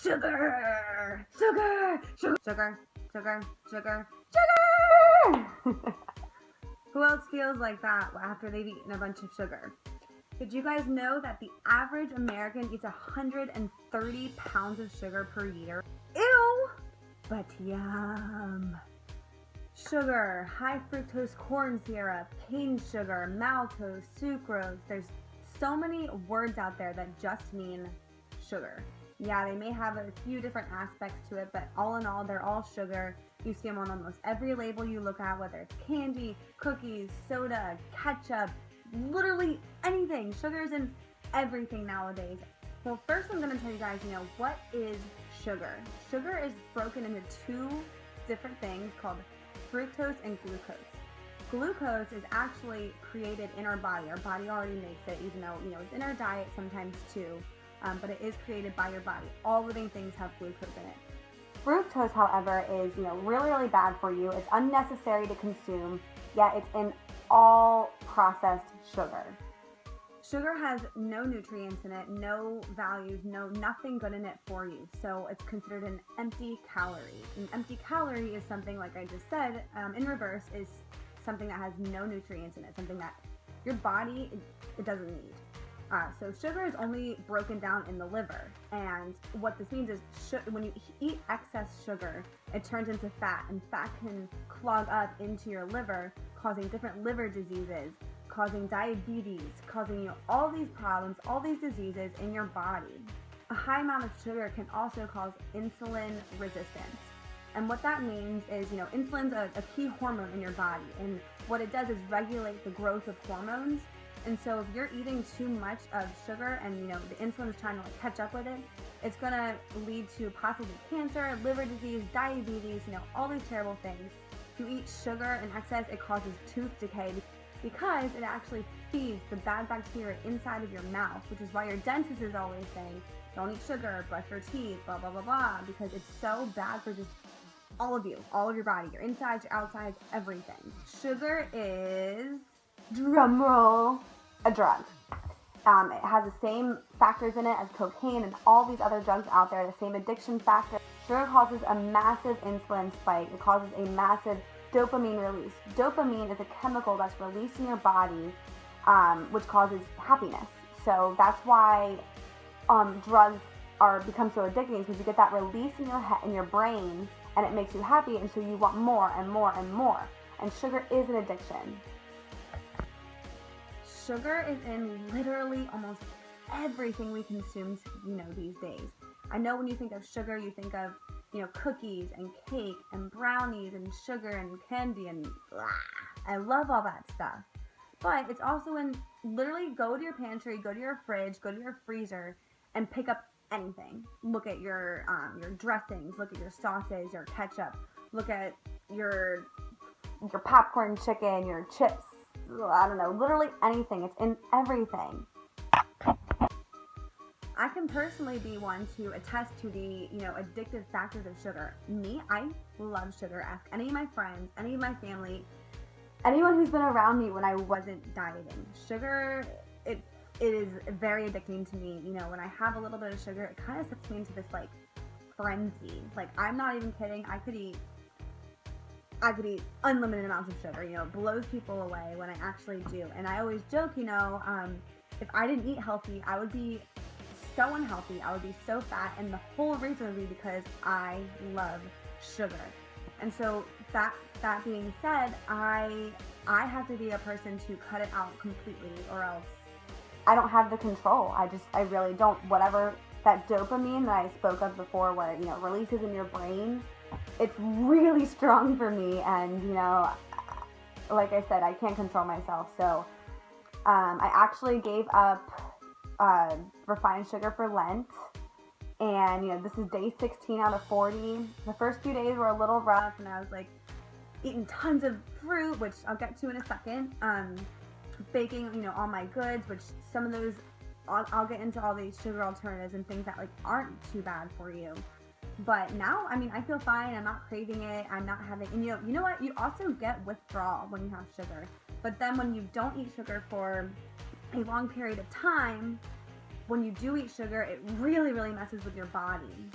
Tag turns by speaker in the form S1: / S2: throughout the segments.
S1: Sugar, sugar, sugar, sugar, sugar, sugar, sugar. Who else feels like that after they've eaten a bunch of sugar? Did you guys know that the average American eats 130 pounds of sugar per year? Ew! But yum. Sugar, high fructose corn syrup, cane sugar, maltose, sucrose. There's so many words out there that just mean sugar. Yeah, they may have a few different aspects to it, but all in all, they're all sugar. You see them on almost every label you look at, whether it's candy, cookies, soda, ketchup, literally anything. Sugar is in everything nowadays. Well, first I'm going to tell you guys, what is sugar? Sugar is broken into two different things called fructose and glucose. Glucose is actually created in our body. Our body already makes it, even though, it's in our diet sometimes too. But it is created by your body. All living things have glucose in it. Fructose, however, is, really, really bad for you. It's unnecessary to consume, yet it's in all processed sugar. Sugar has no nutrients in it, no values, nothing good in it for you. So it's considered an empty calorie. An empty calorie is something, like I just said, in reverse, is something that has no nutrients in it, something that your body, it doesn't need. So sugar is only broken down in the liver, and what this means is when you eat excess sugar, it turns into fat, and fat can clog up into your liver, causing different liver diseases, causing diabetes, causing all these problems, all these diseases in your body. A high amount of sugar can also cause insulin resistance. And what that means is, insulin's a key hormone in your body, and what it does is regulate the growth of hormones. And so if you're eating too much of sugar and, the insulin's trying to catch up with it, it's going to lead to possibly cancer, liver disease, diabetes, all these terrible things. If you eat sugar in excess, it causes tooth decay because it actually feeds the bad bacteria inside of your mouth, which is why your dentist is always saying, don't eat sugar, brush your teeth, blah, blah, blah, blah, because it's so bad for just all of you, all of your body, your insides, your outsides, everything. Sugar is, drumroll, a drug. It has the same factors in it as cocaine and all these other drugs out there, the same addiction factor. Sugar causes a massive insulin spike. It causes a massive dopamine release. Dopamine is a chemical that's released in your body, which causes happiness. So that's why drugs become so addicting, because you get that release in your head, in your brain, and it makes you happy, and so you want more and more and more. And sugar is an addiction. Sugar is in literally almost everything we consume, these days. I know when you think of sugar, you think of, cookies and cake and brownies and sugar and candy and blah. I love all that stuff. But it's also in, literally go to your pantry, go to your fridge, go to your freezer, and pick up anything. Look at your dressings, look at your sauces, your ketchup, look at your popcorn chicken, your chips. I don't know, literally anything. It's in everything. I can personally be one to attest to the, addictive factors of sugar. Me, I love sugar. Ask any of my friends, any of my family, anyone who's been around me when I wasn't dieting. Sugar, it is very addicting to me. When I have a little bit of sugar, it kind of sets me into this, frenzy. I'm not even kidding. I could eat unlimited amounts of sugar, it blows people away when I actually do. And I always joke, if I didn't eat healthy, I would be so unhealthy, I would be so fat, and the whole reason would be because I love sugar. And so that being said, I have to be a person to cut it out completely, or else I don't have the control. I really don't. Whatever that dopamine that I spoke of before, where it, releases in your brain, it's really strong for me, and like I said, I can't control myself. So I actually gave up refined sugar for Lent, and this is day 16 out of 40. The first few days were a little rough, and I was eating tons of fruit, which I'll get to in a second, baking all my goods, which some of those I'll get into all these sugar alternatives and things that aren't too bad for you. But now, I feel fine. I'm not craving it. I'm not having, and you know what? You also get withdrawal when you have sugar. But then when you don't eat sugar for a long period of time, when you do eat sugar, it really, really messes with your body.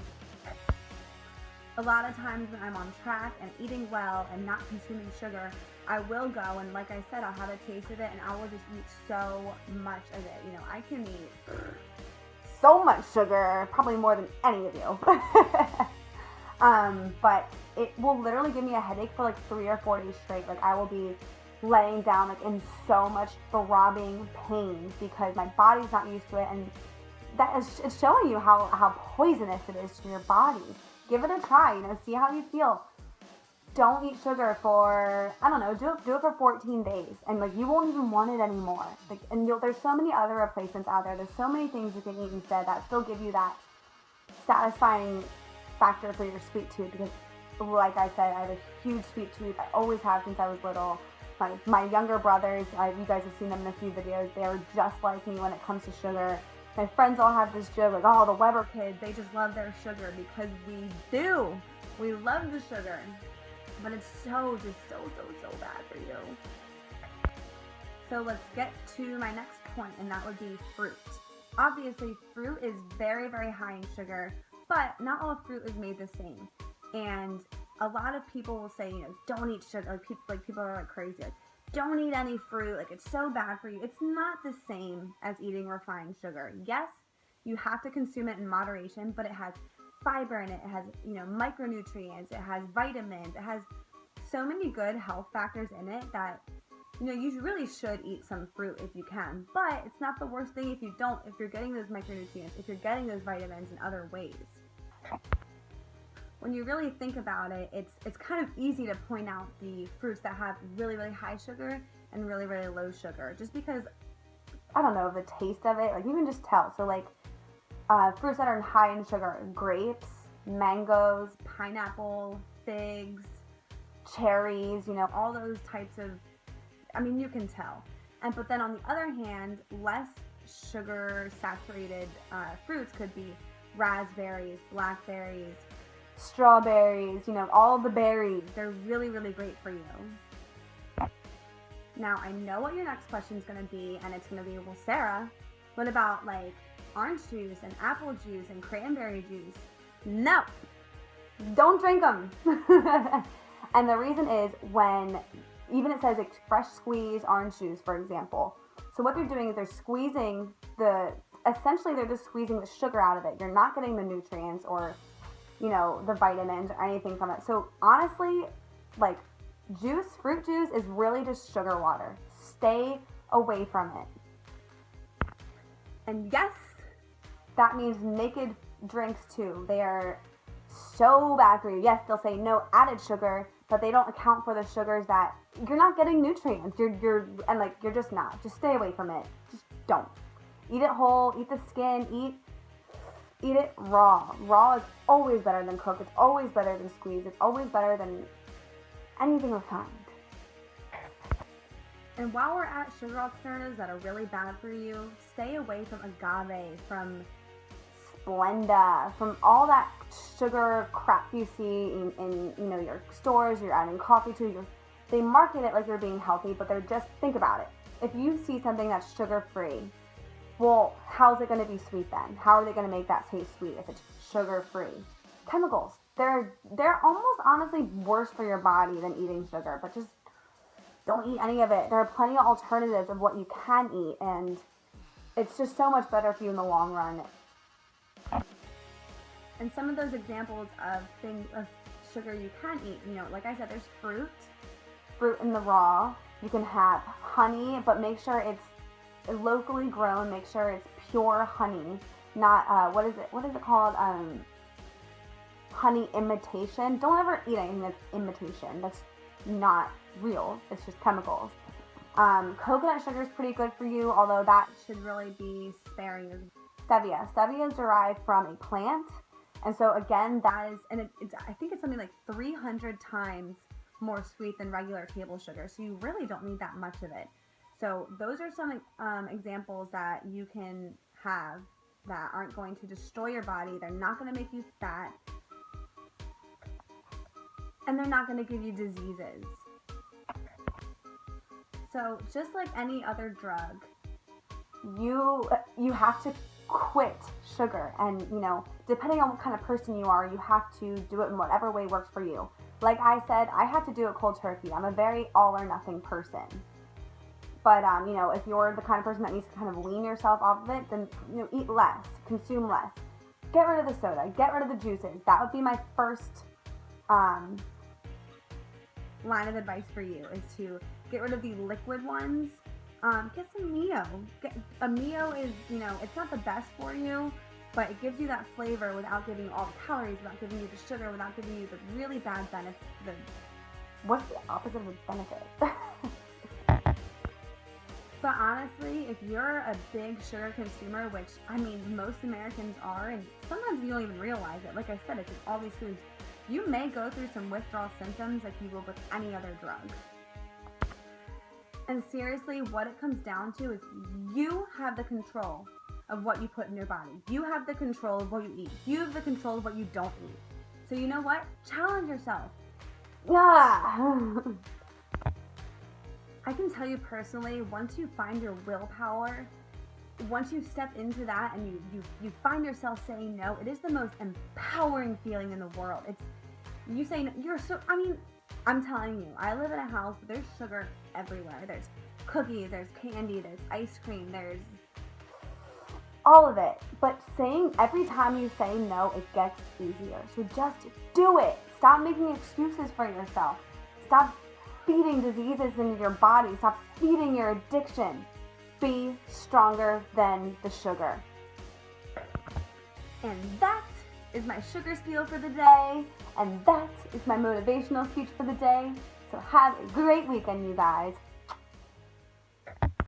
S1: A lot of times when I'm on track and eating well and not consuming sugar, I will go and, like I said, I'll have a taste of it and I will just eat so much of it. You know, I can eat so much sugar, probably more than any of you. But it will literally give me a headache for like 3 or 4 days straight. Like I will be laying down like in so much throbbing pain because my body's not used to it, and that is, it's showing you how poisonous it is to your body. Give it a try, you know, see how you feel. Don't eat sugar for, I don't know, do it for 14 days, and like you won't even want it anymore. Like, and there's so many other replacements out there. There's so many things you can eat instead that still give you that satisfying factor for your sweet tooth, because like I said, I have a huge sweet tooth. I always have since I was little. My younger brothers, you guys have seen them in a few videos, they are just like me when it comes to sugar. My friends all have this joke, like, oh, the Weber kids, they just love their sugar, because we do. We love the sugar. But it's so bad for you. So let's get to my next point, and that would be fruit. Obviously, fruit is very, very high in sugar, but not all fruit is made the same. And a lot of people will say, you know, don't eat sugar. People are like crazy. Like, don't eat any fruit, like it's so bad for you. It's not the same as eating refined sugar. Yes, you have to consume it in moderation, but it has fiber in it. It has, you know, micronutrients. It has vitamins. It has so many good health factors in it that, you know, you really should eat some fruit if you can. But it's not the worst thing if you don't, if you're getting those micronutrients, if you're getting those vitamins in other ways. When you really think about it, it's kind of easy to point out the fruits that have really, really high sugar and really, really low sugar, just because, I don't know, the taste of it, like you can just tell. So like fruits that are high in sugar are grapes, mangoes, pineapple, figs, cherries, you know, all those types of, I mean, you can tell. But then on the other hand, less sugar saturated fruits could be raspberries, blackberries, strawberries, you know, all the berries. They're really, really great for you. Now, I know what your next question is going to be, and it's going to be, well, Sarah, what about like orange juice and apple juice and cranberry juice? No, don't drink them. And the reason is, when even it says fresh squeeze orange juice, for example. So what they're doing is they're squeezing essentially they're just squeezing the sugar out of it. You're not getting the nutrients or, you know, the vitamins or anything from it. So honestly, like fruit juice is really just sugar water. Stay away from it. And yes, that means naked drinks too. They are so bad for you. Yes, they'll say no added sugar, but they don't account for the sugars that you're not getting nutrients. You're just not. Just stay away from it. Just don't. Eat it whole, eat the skin, eat it raw. Raw is always better than cooked. It's always better than squeezed. It's always better than anything refined. And while we're at sugar alternatives that are really bad for you, stay away from agave, from Splenda, from all that sugar crap you see in you know, your stores. You're adding coffee to. They market it like you're being healthy, but they're just, think about it. If you see something that's sugar-free, well, how's it going to be sweet then? How are they going to make that taste sweet if it's sugar-free? Chemicals. They're almost honestly worse for your body than eating sugar, but just don't eat any of it. There are plenty of alternatives of what you can eat, and it's just so much better for you in the long run. And some of those examples of things of sugar you can eat, you know, like I said, there's fruit in the raw. You can have honey, but make sure it's locally grown. Make sure it's pure honey, not what is it called? Honey imitation. Don't ever eat anything that's imitation. That's not real. It's just chemicals. Coconut sugar is pretty good for you, although that should really be sparing. Stevia. Stevia is derived from a plant, and so again, that is, and I think it's something like 300 times more sweet than regular table sugar. So you really don't need that much of it. So those are some examples that you can have that aren't going to destroy your body. They're not going to make you fat, and they're not going to give you diseases. So just like any other drug, you have to quit sugar. And, you know, depending on what kind of person you are, you have to do it in whatever way works for you. Like I said, I have to do it cold turkey. I'm a very all or nothing person. But, you know, if you're the kind of person that needs to kind of wean yourself off of it, then, you know, eat less, consume less. Get rid of the soda, get rid of the juices. That would be my first line of advice for you, is to get rid of the liquid ones. Get some Mio. A Mio is, you know, it's not the best for you, but it gives you that flavor without giving you all the calories, without giving you the sugar, without giving you the really bad benefit. What's the opposite of a benefit? But honestly, if you're a big sugar consumer, which, I mean, most Americans are, and sometimes you don't even realize it, like I said, it's in all these foods, you may go through some withdrawal symptoms like you will with any other drug. And seriously, what it comes down to is you have the control of what you put in your body. You have the control of what you eat. You have the control of what you don't eat. So you know what? Challenge yourself. Yeah. I can tell you personally, once you find your willpower, once you step into that and you find yourself saying no, it is the most empowering feeling in the world. It's, you say no, you're so, I mean, I'm telling you, I live in a house, but there's sugar everywhere. There's cookies, there's candy, there's ice cream, there's all of it. But saying, every time you say no, it gets easier. So just do it. Stop making excuses for yourself. Stop feeding diseases into your body. Stop feeding your addiction. Be stronger than the sugar. And that is my sugar spiel for the day. And that is my motivational speech for the day. So have a great weekend, you guys.